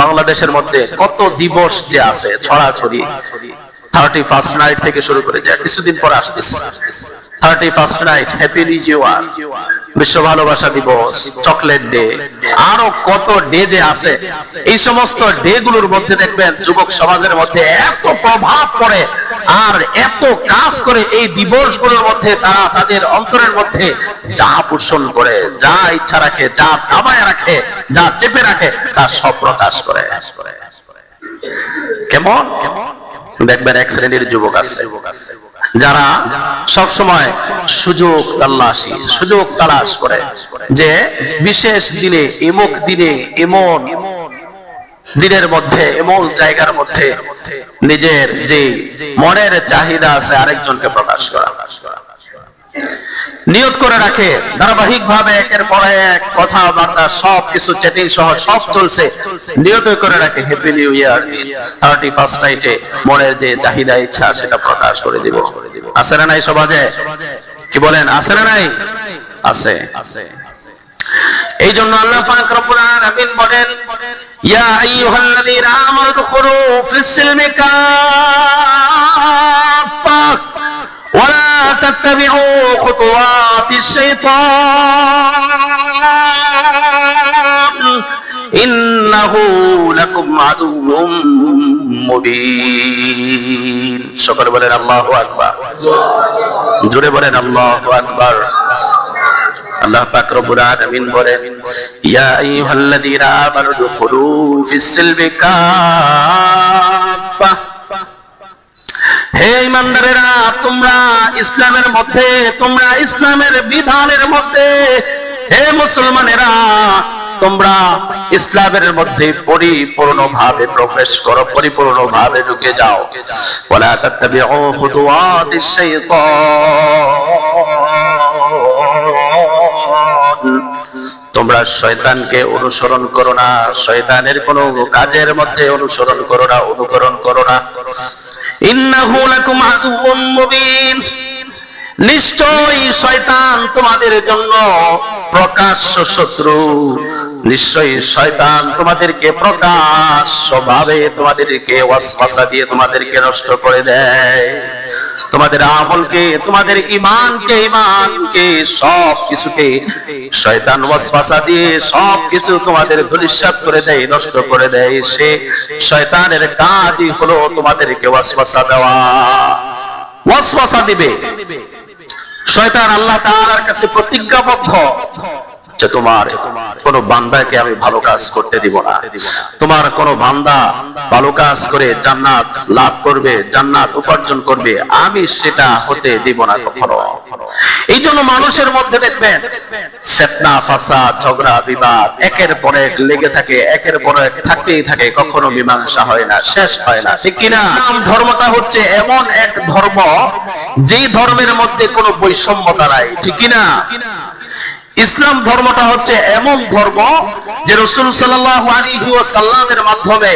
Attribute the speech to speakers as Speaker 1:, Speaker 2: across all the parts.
Speaker 1: বাংলাদেশের মধ্যে কত দিবস যে আছে ছড়াছড়ি, 31st নাইট থেকে শুরু করে যায়, কিছুদিন পর আসতেছে 31st night, happy new year, বিশ্ব ভালোবাসা দিবস, চকলেট ডে, আরো কত ডে যে আছে। এই সমস্ত ডে গুলোর মধ্যে দেখবেন যুবক সমাজের মধ্যে এত প্রভাব পড়ে আর এত কাজ করে এই দিবস গুলোর মধ্যে, তারা তাদের অন্তরের মধ্যে যা পোষণ করে, যা ইচ্ছা রাখে, যা দাবায় রাখে, যা চেপে রাখে, তা সব প্রকাশ করে। কেমন দেখবেন এক শ্রেণীর যুবক আছে যারা সব সময় সুযোগ তল্লাশি, সুযোগ তালাশ করে যে বিশেষ দিনে, এমক দিনে, এমন দিনের মধ্যে, এমন জায়গার মধ্যে নিজের যে মনের চাহিদা আছে আরেকজনকে প্রকাশ করা। নিয়ত করে রাখে ধারাবাহিক ভাবে একের পর এক কথাবার্তা সবকিছু চ্যাটিং সহ সব চলছে, নিয়ত করে রাখে হ্যাপি নিউ ইয়ার 31st নাইটে মনের যে চাহিদা ইচ্ছা সেটা প্রকাশ করে দিব। আছে না নাই সমাজে? কি বলেন, আছে না নাই? আছে। এই জন্য আল্লাহ পাক রব্বুল আলামিন বলেন, ইয়া আইয়ুহাল্লাযীনা আমানু দুখুলু ফিস সিলমি কাফা ওয়ালা তাত্তাবিউ খুতুওয়াতিশ শাইতান ইন্নাহু লাকুম আদুউম মুবিন। সকলে বলেন আল্লাহু আকবার, জোরে বলেন আল্লাহু আকবার। আল্লাহ পাক রব্বুল আলামিন বলেন, ইয়া আইয়ুহাল্লাযীনা আমানু দুখুলু ফিস সিলমি কাফা, হে ঈমানদারেরা তোমরা ইসলামের মধ্যে, তোমরা ইসলামের বিধানের মধ্যে, হে মুসলমানেরা তোমরা ইসলামের মধ্যে পরিপূর্ণভাবে প্রবেশ করো, পরিপূর্ণভাবে ঢুকে যাও। ওয়ালা তাত্তাবিউ খুতুওয়াতিশ শাইতান, তোমরা শয়তানকে অনুসরণ করো না, শয়তানের কোন কাজের মধ্যে অনুসরণ করো না, অনুকরণ করো না। ইন্নাহু লাকুম আদুউম মুবিন, নিশ্চয়ই শয়তান তোমাদের জন্য প্রকাশ্য শত্রু। নিশ্চয়ই শয়তান তোমাদেরকে প্রকাশ্যভাবে তোমাদেরকে ওয়াসওয়াসা দিয়ে তোমাদেরকে নষ্ট করে দেয়, তোমাদের আমলকে, তোমাদের ঈমানকে সব কিছুকে শয়তান ওয়াসওয়াসা দিয়ে সব কিছু তোমাদের ধূলিসাৎ করে দেয়, নষ্ট করে দেয়। সে শয়তানের কাজই হলো তোমাদেরকে ওয়াসওয়াসা দেওয়া, ওয়াসওয়াসা দিবে। শয়তান আল্লাহ তাআলার কাছে প্রতিজ্ঞাবদ্ধ যে তোমার কোন বান্দাকে আমি ভালো কাজ করতে দিব না, তোমার কোন বান্দা ভালো কাজ করে জান্নাত লাভ করবে, জান্নাত উপার্জন করবে, আমি সেটা হতে দিব না কখনো। এই জন্য মানুষের মধ্যে দেখবেন ফিতনা, ফাসাদ, ঝগড়া, বিবাদ একের পর এক লেগে থাকে, একের পর এক থাকতেই থাকে, কখনো মীমাংসা হয় না, শেষ হয় না, ঠিক কিনা? ইসলাম ধর্মটা হচ্ছে এমন এক ধর্ম যেই ধর্মের মধ্যে কোনো বৈষম্যতা নাই, ঠিক কিনা? ইসলাম ধর্মটা হচ্ছে এমন ধর্ম যে রাসূল সাল্লাল্লাহু আলাইহি ওয়াসাল্লামের মাধ্যমে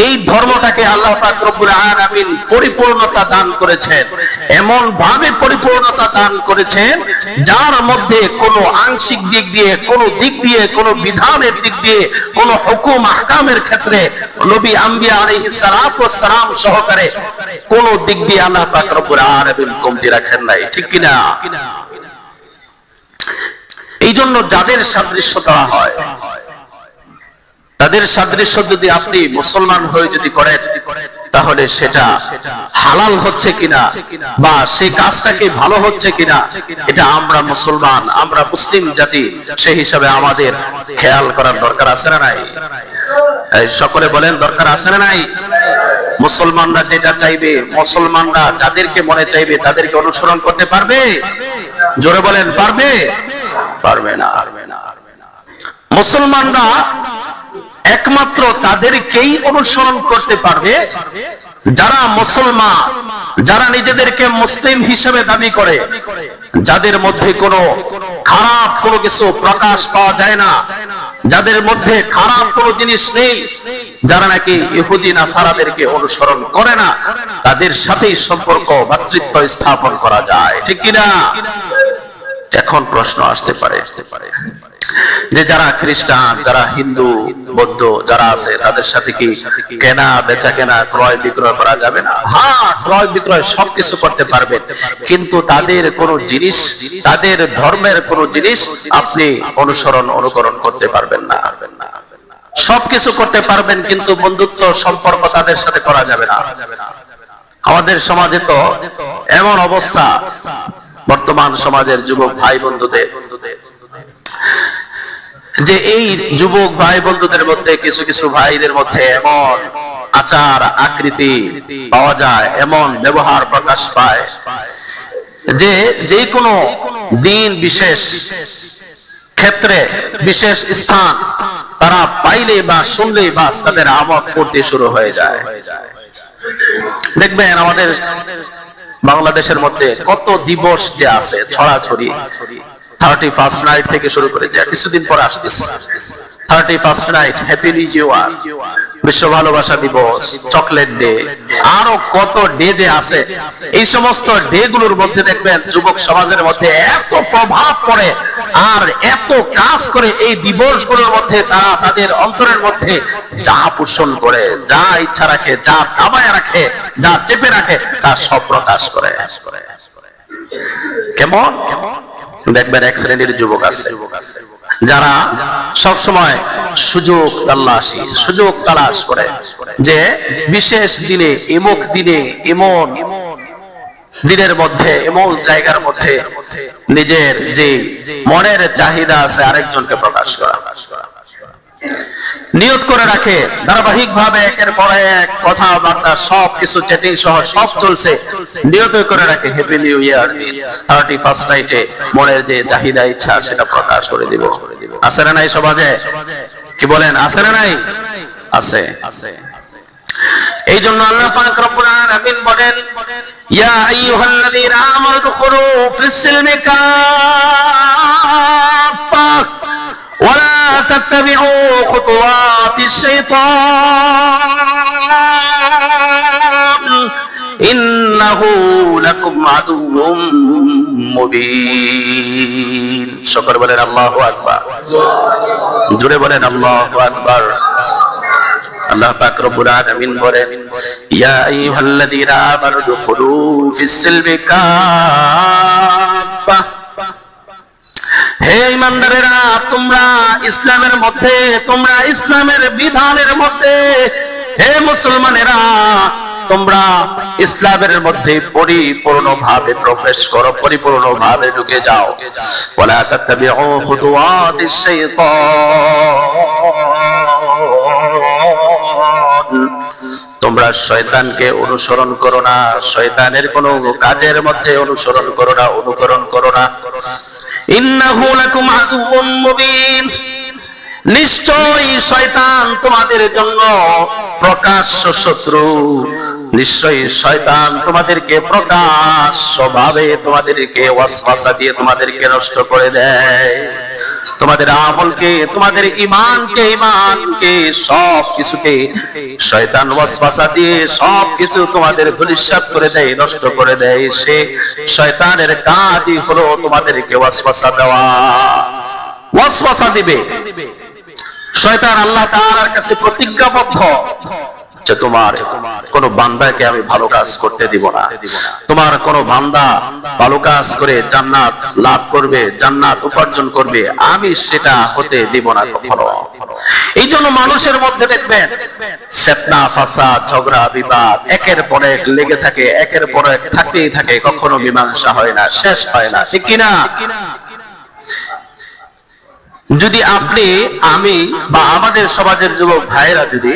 Speaker 1: এই ধর্মটাকে আল্লাহ পাক রব্বুল আলামিন পরিপূর্ণতা দান করেছেন, এমন ভাবে পরিপূর্ণতা দান করেছেন যার মধ্যে কোনো আংশিক দিক দিয়ে, কোনো দিক দিয়ে, কোনো বিধানের দিক দিয়ে, কোনো হুকুম আহকামের ক্ষেত্রে নবী আম্বিয়া আলাইহিস সালাতু ওয়াস সালাম সহকারে কোনো দিক দিয়ে আল্লাহ পাক রব্বুল আলামিন কমতি রাখেন নাই, ঠিক কিনা? এই জন্য যাদের সাদৃশ্য করা হয়, তাদের সাদৃশ্য যদি আপনি মুসলমান হয়ে যদি করেন, তাহলে সেটা হালাল হচ্ছে কিনা বা সেই কাজটাকে ভালো হচ্ছে কিনা, এটা আমরা মুসলমান, আমরা মুসলিম জাতি, সেই হিসাবে আমাদের খেয়াল করার দরকার আছে না নাই? সকলে বলেন দরকার আছে না নাই? মুসলমানরা যেটা চাইবে, মুসলমানরা যাদেরকে মনে চাইবে তাদেরকে অনুসরণ করতে পারবে? জোরে বলেন, পারবে? পারবে না। মুসলমানরা একমাত্র তাদেরকেই অনুসরণ করতে পারবে যারা মুসলমান, যারা নিজেদেরকে মুসলিম হিসেবে দাবি করে, যাদের মধ্যে কোনো খারাপ কোনো কিছু প্রকাশ পাওয়া যায় না, যাদের মধ্যে খারাপ কোনো জিনিস নেই, যারা নাকি ইহুদি নাসারাদেরকে অনুসরণ করে না, তাদের সাথেই সম্পর্ক, ভ্রাতৃত্ব স্থাপন করা যায়, ঠিক কিনা? এখন প্রশ্ন আসতে পারে যে যারা খ্রিস্টান, যারা হিন্দু, বৌদ্ধ যারা আছে তাদের সাথে কি কেনা বেচা কেনা, ক্রয় বিক্রয় করা যাবে না? হ্যাঁ, ক্রয় বিক্রয় সবকিছু করতে পারবেন, কিন্তু তাদের কোন জিনিস, তাদের ধর্মের কোন জিনিস আপনি অনুকরণ করতে পারবেন না। সবকিছু করতে পারবেন, কিন্তু বন্ধুত্ব সম্পর্ক তাদের সাথে করা যাবে না। আমাদের সমাজে তো এমন অবস্থা, বর্তমান সমাজের যুবক ভাই বন্ধুদের, যে এই যুবক ভাই বন্ধুদের মধ্যে কিছু কিছু ভাইদের মধ্যে এমন আচার আকৃতি পাওয়া যায়, এমন ব্যবহার প্রকাশ পায় যে যে কোনো দিন বিশেষ ক্ষেত্রে, বিশেষ স্থান তারা পাইলে বা শুনলেই বাস তাদের আমোদ ফুর্তি শুরু হয়ে যায়। দেখবেন আমাদের বাংলাদেশের মধ্যে কত দিবস যে আছে ছড়াছড়ি, 31st নাইট থেকে শুরু করে, যা কিছুদিন পর আসতেছে 31st night, happy new year, বিশ্ব ভালোবাসা দিবস, চকলেট ডে, আরো কত ডে যে আছে। এই সমস্ত ডে গুলোর মধ্যে দেখবেন যুবক সমাজের মধ্যে এত প্রভাব পড়ে আর এত কাজ করে এই দিবস গুলোর মধ্যে, তারা তাদের অন্তরের মধ্যে যা পোষণ করে, যা ইচ্ছা রাখে, যা দাবায় রাখে, যা চেপে রাখে, তা সব প্রকাশ করে। কেমন দেখবেন এক শ্রেণীর যুবক আছে যারা সব সময় সুযোগ তালাশ করে, যে বিশেষ দিনে, এমক দিনে, এমন দিনের মধ্যে, এমন জায়গার মধ্যে নিজের যে মনের চাহিদা আছে আরেকজনকে প্রকাশ করা। নিয়ত করে রাখে, ধারাবাহিক ভাবে একের পর এক কথাবার্তা সবকিছু চ্যাটিং সহ সব চলছে, নিয়ত করে রাখে হ্যাপি নিউ ইয়ার, 31st নাইটে মনের যে চাহিদা ইচ্ছা সেটা প্রকাশ করে দিব। আছে না নাই সমাজে? কি বলেন, আছে না নাই? আছে। এই জন্য আল্লাহ পাক রব্বুল আলামিন বলেন, ইয়া আইয়ুহাল্লাযীনা আমানু দুখুলু ফিস সিলমি কাফা ওয়ালা তাত্তাবিউ খুতুওয়াতিশ শাইতান ইন্নাহু লাকুম আদুউম মুবিন। সকলে বলেন আল্লাহু আকবার, জোরে বলেন আল্লাহু আকবার। আল্লাহ পাক রব্বুল আলামিন বলেন, ইয়া আইয়ুহাল্লাযীনা আমানু দুখুলু ফিস সিলমি কাফা, হে ঈমানদারেরা তোমরা ইসলামের মধ্যে, তোমরা ইসলামের বিধানের মধ্যে, হে মুসলমানেরা তোমরা ইসলামের মধ্যে পরিপূর্ণভাবে প্রবেশ করো, পরিপূর্ণভাবে ঢুকে যাও। ওয়ালা তাত্তাবিউ খুতুওয়াতিশ শাইতান, তোমরা শয়তানকে অনুসরণ করো না, শয়তানের কোন কাজের মধ্যে অনুসরণ করো না, অনুকরণ করো না। ইন্নাহু লাকুম আদুউম মুবিন, নিশ্চয়ই শয়তান তোমাদের জন্য প্রকাশ্য শত্রু। নিশ্চয়ই শয়তান তোমাদেরকে প্রকাশ্যভাবে তোমাদেরকে ওয়াসওয়াসা দিয়ে তোমাদেরকে নষ্ট করে দেয়, তোমাদের আমলকে, তোমাদের ঈমানকে সব কিছুকে শয়তান ওয়াসওয়াসা দিয়ে সবকিছু তোমাদের ধূলিসাৎ করে দেয়, নষ্ট করে দেয়। সে শয়তানের কাজই হলো তোমাদেরকে ওয়াসওয়াসা দেওয়া। ওয়াসওয়াসা দিবে শয়তান। আল্লাহ তাআলার কাছে প্রতিজ্ঞাবদ্ধ যে তোমার কোন বান্দাকে আমি ভালো কাজ করতে দিব না, তোমার কোন বান্দা ভালো কাজ করে জান্নাত লাভ করবে, জান্নাত উপার্জন করবে, আমি সেটা হতে দিব না কখনো। এই জন্য মানুষের মধ্যে দেখবেন ফিতনা, ফাসাদ, ঝগড়া, বিবাদ একের পর এক লেগে থাকে, একের পর এক থাকতেই থাকে, কখনো মীমাংসা হয় না, শেষ হয় না, ঠিক কিনা? যদি আপনি, আমি বা আমাদের সমাজের যুবক ভাইরা যদি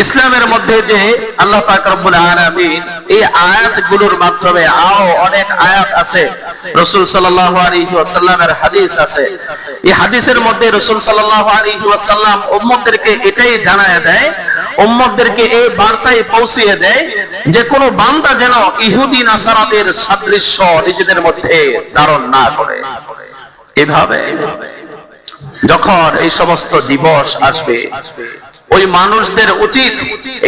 Speaker 1: ইসলামের মধ্যে যে আল্লাহ পাক রব্বুল আলামিন এই আয়াতগুলোর মাধ্যমে, আরো অনেক আয়াত আছে, রাসূল সাল্লাল্লাহু আলাইহি ওয়াসাল্লামের হাদিস আছে, এই হাদিসের মধ্যে রাসূল সাল্লাল্লাহু আলাইহি ওয়াসাল্লাম উম্মতদেরকে এটাই জানায় দেয়, উম্মতদেরকে এই বার্তাই পৌঁছিয়ে দেয় যে কোন বান্দা যেন ইহুদি নাসারাদের সাদৃশ্য নিজেদের মধ্যে ধারণ না করে। এভাবে যখন এই সমস্ত দিবস আসবে, ওই মানুষদের উচিত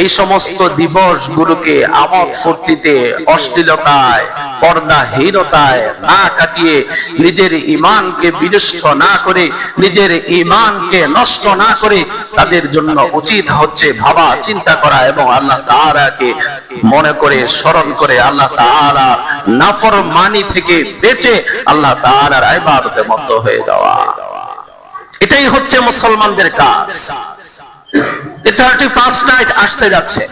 Speaker 1: এই সমস্ত দিবসগুলোকে আমোদ ফুর্তিতে, অশ্লীলতায়, পর্দাহীনতায় না কাটিয়ে, নিজের ঈমানকে বিনষ্ট না করে, নিজের ঈমানকে নষ্ট না করে, তাদের জন্য উচিত হচ্ছে ভাবা চিন্তা করা এবং আল্লাহ তাআলাকে মনে করে, স্মরণ করে, আল্লাহ তাআলার নাফরমানি থেকে বেঁচে আল্লাহ তাআলার ইবাদতে মত্ত হয়ে যাওয়া। এটাই হচ্ছে মুসলমানদের কাজ। এই 31st নাইট আসতে যাচ্ছে।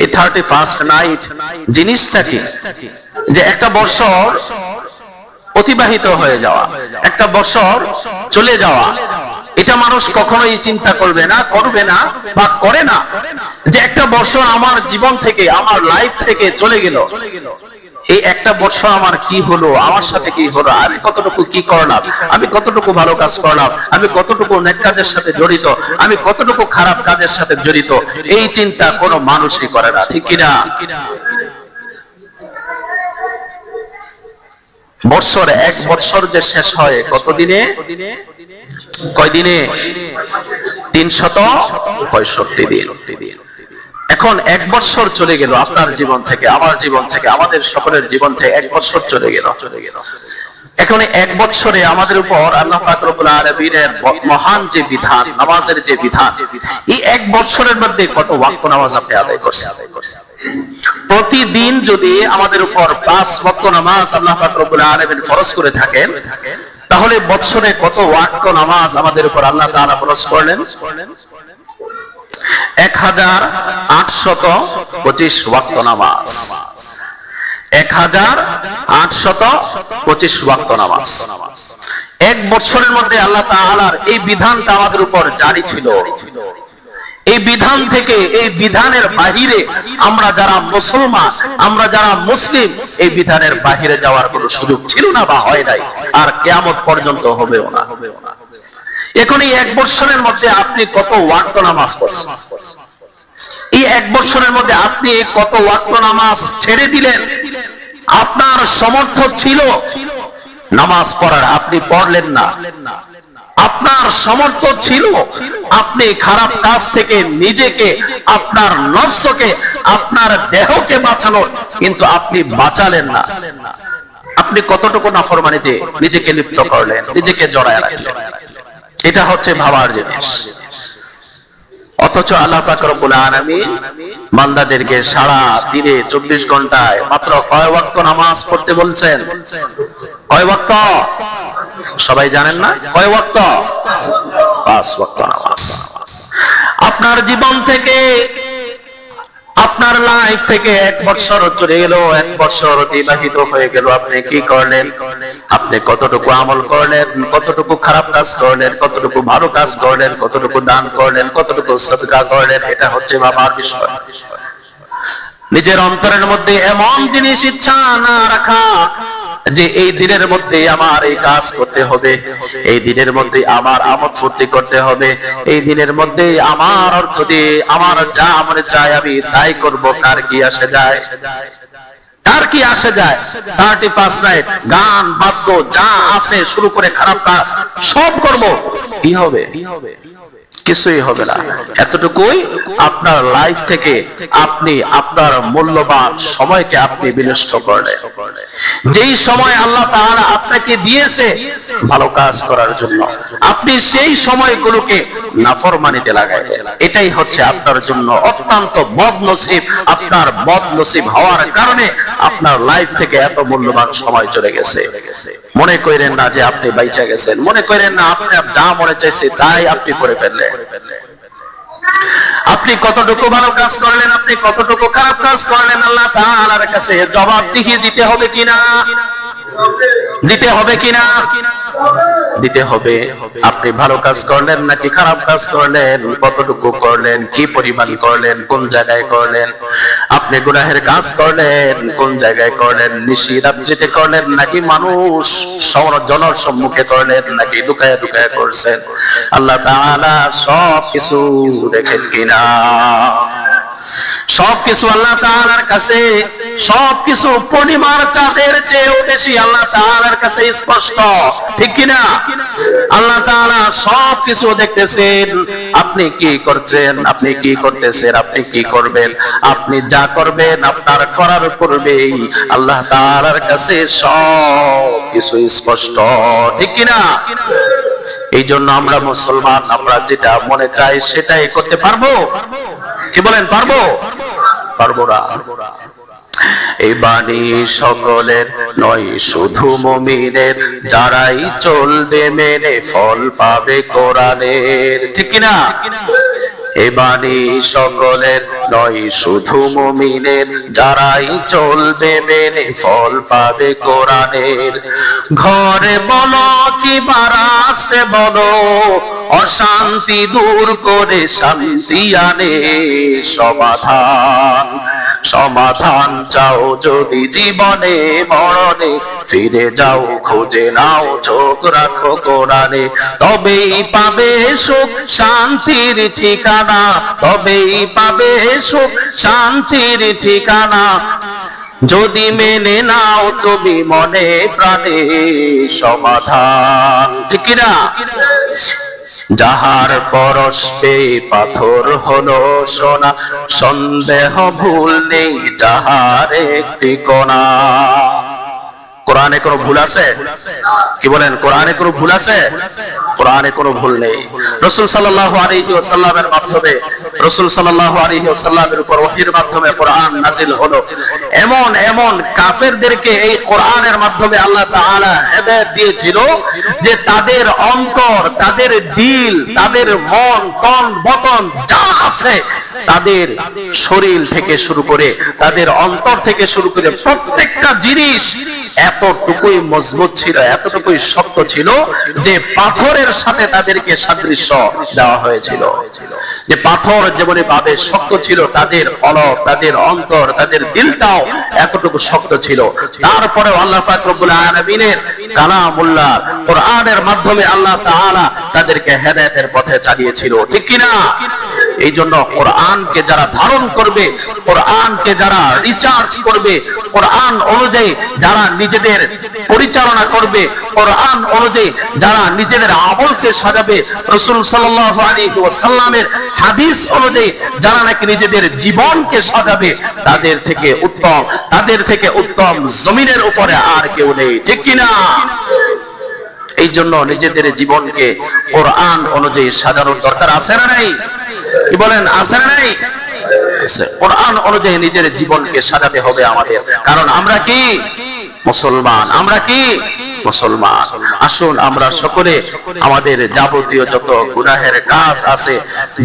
Speaker 1: এই 31st নাইট জিনিসটা কি? যে একটা বছর অতিবাহিত হয়ে যাওয়া, একটা বছর চলে যাওয়া, এটা মানুষ কখনোই চিন্তা করবে না, করবে না বা করে না যে একটা বছর আমার জীবন থেকে, আমার লাইফ থেকে চলে গেল। এই একটা বছর আমার কি হলো, আমার সাথে কি হলো, আমি কতটুকু কি করলাম, আমি কতটুকু ভালো কাজ করলাম, আমি কতটুকু নেক কাজের সাথে জড়িত, আমি কতটুকু খারাপ কাজের সাথে জড়িত, এই চিন্তা কোনো মানুষই করে না, ঠিক কিনা? বছর, এক বছর যে শেষ হয় কতদিনে? কয়দিনে? 365 দিন। এখন এক বছর চলে গেল আপনার জীবন থেকে, আমার জীবন থেকে, আমাদের সকলের জীবন থেকে এক বছর চলে গেল। এখন এক বছরে আমাদের উপর আল্লাহ পাক রব্বুল আলামিনের মহান যে বিধান, নামাজের যে বিধান, এই এক বছরের মধ্যে কত ওয়াক্ত নামাজ আপনি আদায় করছেন? প্রতিদিন যদি আমাদের উপর 5 ওয়াক্ত নামাজ আল্লাহ পাক রব্বুল আলামিন ফরজ করে থাকেন, তাহলে বছরে কত ওয়াক্ত নামাজ আমাদের উপর আল্লাহ তাআলা ফরজ করলেন? 1825 ওয়াক্ত নামাজ। 1825 ওয়াক্ত নামাজ এক বছরের মধ্যে আল্লাহ তাআলার এই বিধানটা আমাদের উপর জারি ছিল। এই বিধান থেকে, এই বিধানের বাহিরে আমরা যারা মুসলমান, আমরা যারা মুসলিম, এই বিধানের বাহিরে যাওয়ার কোনো সুযোগ ছিল না বা হয় নাই, আর কিয়ামত পর্যন্ত হবেও না। এখন এই এক বছরের মধ্যে আপনি কত ওয়াক্ত নামাজ পড়ছেন? এই এক বছরের মধ্যে আপনি কত ওয়াক্ত নামাজ ছেড়ে দিলেন? আপনার সামর্থ্য ছিল নামাজ পড়ার, আপনি পড়লেন না। আপনার সামর্থ্য ছিল আপনি খারাপ কাজ থেকে নিজেকে, আপনার নফসকে, আপনার দেহকে বাঁচানোর, কিন্তু আপনি বাঁচালেন না। আপনি কতটুকু নাফরমানিতে নিজেকে লিপ্ত করলেন, নিজেকে জড়ায় রাখলেন? এটা হচ্ছে ভাবার জিনিস। অথচ আল্লাহ পাক রব্বুল আলামিন বান্দাদেরকে সারা দিনে 24 ঘন্টায় মাত্র কয় ওয়াক্ত নামাজ পড়তে বলছেন? কয় ওয়াক্ত? সবাই জানেন না? কয় ওয়াক্ত? 5 ওয়াক্ত নামাজ। আপনার জীবন থেকে, আপনার লাইফ থেকে এক বছর চলে গেল, এক বছর অতিবাহিত হয়ে গেল, আপনি কি করলেন? আপনি কতটুকু আমল করলেন, কতটুকু খারাপ কাজ করলেন, কতটুকু ভালো কাজ করলেন, কতটুকু দান করলেন, কতটুকু সাদকা করলেন? এটা হচ্ছে ভাবার বিষয়। নিজের অন্তরের মধ্যে এমন জিনিস ইচ্ছা না রাখা যে এই দিনের মধ্যে আমার এই কাজ করতে হবে, এই দিনের মধ্যে আমার আমোদ ফুর্তি করতে হবে, এই দিনের মধ্যে আমার অর্থ দিয়ে আমার যা মনে চায় আমি তাই করব। কার কি আসে যায়? কার কি আসে যায়? 31 নাইট গান বাদ্য যা আছে শুরু করে খারাপ কাজ সব করব, কি হবে? কিছুই হবে না। এতটুকুই আপনার লাইফ থেকে আপনি আপনার মূল্যবান সময়কে আপনি বিনষ্ট করলেন। যেই সময় আল্লাহ তাআলা আপনাকে দিয়েছে ভালো কাজ করার জন্য, আপনি সেই সময়গুলোকে নাফরমানিতে লাগাইলেন। এটাই হচ্ছে আপনার জন্য অত্যন্ত বদনসিব। আপনার বদনসিব হওয়ার কারণে আপনার লাইফ থেকে এত মূল্যবান সময় চলে গেছে। মনে করেন না যে আপনি বাইচা গেছেন, মনে করেন না আপনি যা মনে চাইছে তাই আপনি করে ফেললেন। আপনি কতটুকু ভালো কাজ করলেন, আপনি কতটুকু খারাপ কাজ করলেন, আল্লাহ তাআলার কাছে জবাবদিহি দিতে হবে কিনা? দিতে হবে কিনা? দিতে হবে। আপনি ভালো কাজ করলেন নাকি খারাপ কাজ করলেন, কতটুকু করলেন, কি পরিমাণ করলেন, কোন জায়গায় করলেন? আপনি গুনাহের কাজ করলেন, কোন জায়গায় করলেন? নিশিরাত্রিতে করলেন নাকি মানুষ জনের সম্মুখে করলেন, নাকি লুকায়া লুকায়া করছেন? আল্লাহ তাআলা সব কিছু দেখেন কিনা? সবকিছু আল্লাহ তাআলার কাছে, সবকিছু পরিমাণ চাঁদের চেয়েও বেশি আল্লাহ তাআলার কাছে স্পষ্ট, ঠিক কিনা? আল্লাহ তাআলা সবকিছু দেখতেছেন। আপনি কি করছেন, আপনি কি করতেছেন, আপনি কি করবেন, আপনি যা করবেন আপনার করার পূর্বেই আল্লাহ তাআলার কাছে সবকিছু স্পষ্ট, ঠিক কিনা? এই জন্য আমরা মুসলমান, আমরা যেটা মনে চাই সেটাই করতে পারবো? কি বলেন, পারবো? পারবো না। এই বাণী সকলের নয়, শুধু মুমিনের, যারাই চলবে মেনে ফল পাবে কোরআনের, ঠিক কিনা? এই বাণী সকলের নয়, শুধু মুমিনের, যারাই চলবে মেনে ফল পাবে কোরআনের। ঘরে বলো কি রাষ্ট্রে বলো, অশান্তি দূর করে শান্তি আনে সমাধান। সমাধান চাও যদি জীবনে মরণে, ফিরে যাও খুঁজে নাও চোখ রাখো কোরআনে। তবেই পাবে সুখ শান্তির ঠিকানা, তবেই পাবে সুখ শান্তির ঠিকানা। যদি মেনে নাও তুমি মনে প্রাণে সমাধান, ঠিক কিনা? যাহার পরশ পেয়ে পাথর হলো সোনা, সন্দেহ ভুল নেই যাহার একটি কণা। কোরআনে কোনো ভুল আছে? কি বলেন, কোরআনে কোনো ভুল আছে? কোরআনে কোনো ভুল নেই। রাসূল সাল্লাল্লাহু আলাইহি ওয়াসাল্লামের মাধ্যমে, রাসূল সাল্লাল্লাহু আলাইহি ওয়াসাল্লামের উপর ওহীর মাধ্যমে কোরআন নাযিল হলো। এমন এমন কাফেরদেরকে এই কোরআনের মাধ্যমে আল্লাহ তাআলা হেদায়েত দিয়েছিল যে তাদের অন্তর, তাদের দিল, তাদের মন, তন বতন যা আছে, তাদের শরীর থেকে শুরু করে তাদের অন্তর থেকে শুরু করে প্রত্যেকটা জিনিস এতটুকুই মজবুত ছিল, এতটুকুই শক্ত ছিল যে পাথরের সাথে তাদেরকে সাদৃশ্য দেওয়া হয়েছিল। যে পাথর যেমনি ভাবে শক্ত ছিল, তাদের কলব, তাদের অন্তর, তাদের দিলটাও এতটুকু শক্ত ছিল। তারপরেও আল্লাহ পাক রব্বুল আলামিনের কালামুল্লাহ কোরআনের মাধ্যমে আল্লাহ তাআলা তাদেরকে হেদায়েতের পথে চালিয়েছিল, ঠিক কিনা? এই জন্য কোরআনকে যারা ধারণ করবে, কোরআনকে যারা রিসার্চ করবে, কোরআন অনুযায়ী যারা নিজেদের পরিচালনা করবে, কোরআন অনুযায়ী যারা নিজেদের আমলকে সাজাবে, রাসূল সাল্লাল্লাহু আলাইহি ওয়াসাল্লামের হাদিস অনুযায়ী যারা নাকি নিজেদের জীবনকে সাজাবে, তাদের থেকে উত্তম জমিনের উপরে আর কেউ নেই, ঠিক কিনা? এই জন্য নিজেদের জীবনকে কোরআন অনুযায়ী সাজানোর দরকার আছে না নাই? কি বলেন, আছে না নাই? কোরআন অনুযায়ী নিজের জীবনকে সাজাতে হবে আমাদের। কারণ আমরা কি মুসলমান, আমরা কি মুসলমান। আসুন আমরা সকলে আমাদের যাবতীয় যত গুনাহের কাজ আছে,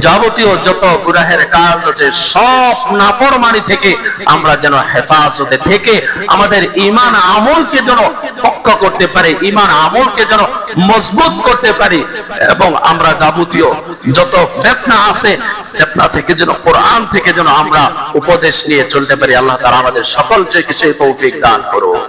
Speaker 1: যাবতীয় যত গুনাহের কাজ আছে, সব নাফরমানি থেকে আমরা যেন হেফাজতে থেকে আমাদের ঈমান আমলকে যেন পক্কা করতে পারি, ঈমান আমলকে যেন মজবুত করতে পারি, এবং আমরা যাবতীয় যত ফিতনা আছে, ফিতনা থেকে যেন, কোরআন থেকে যেন আমরা উপদেশ নিয়ে চলতে পারি। আল্লাহ তাআলা আমাদের সকলকে সেই তৌফিক দান করুন।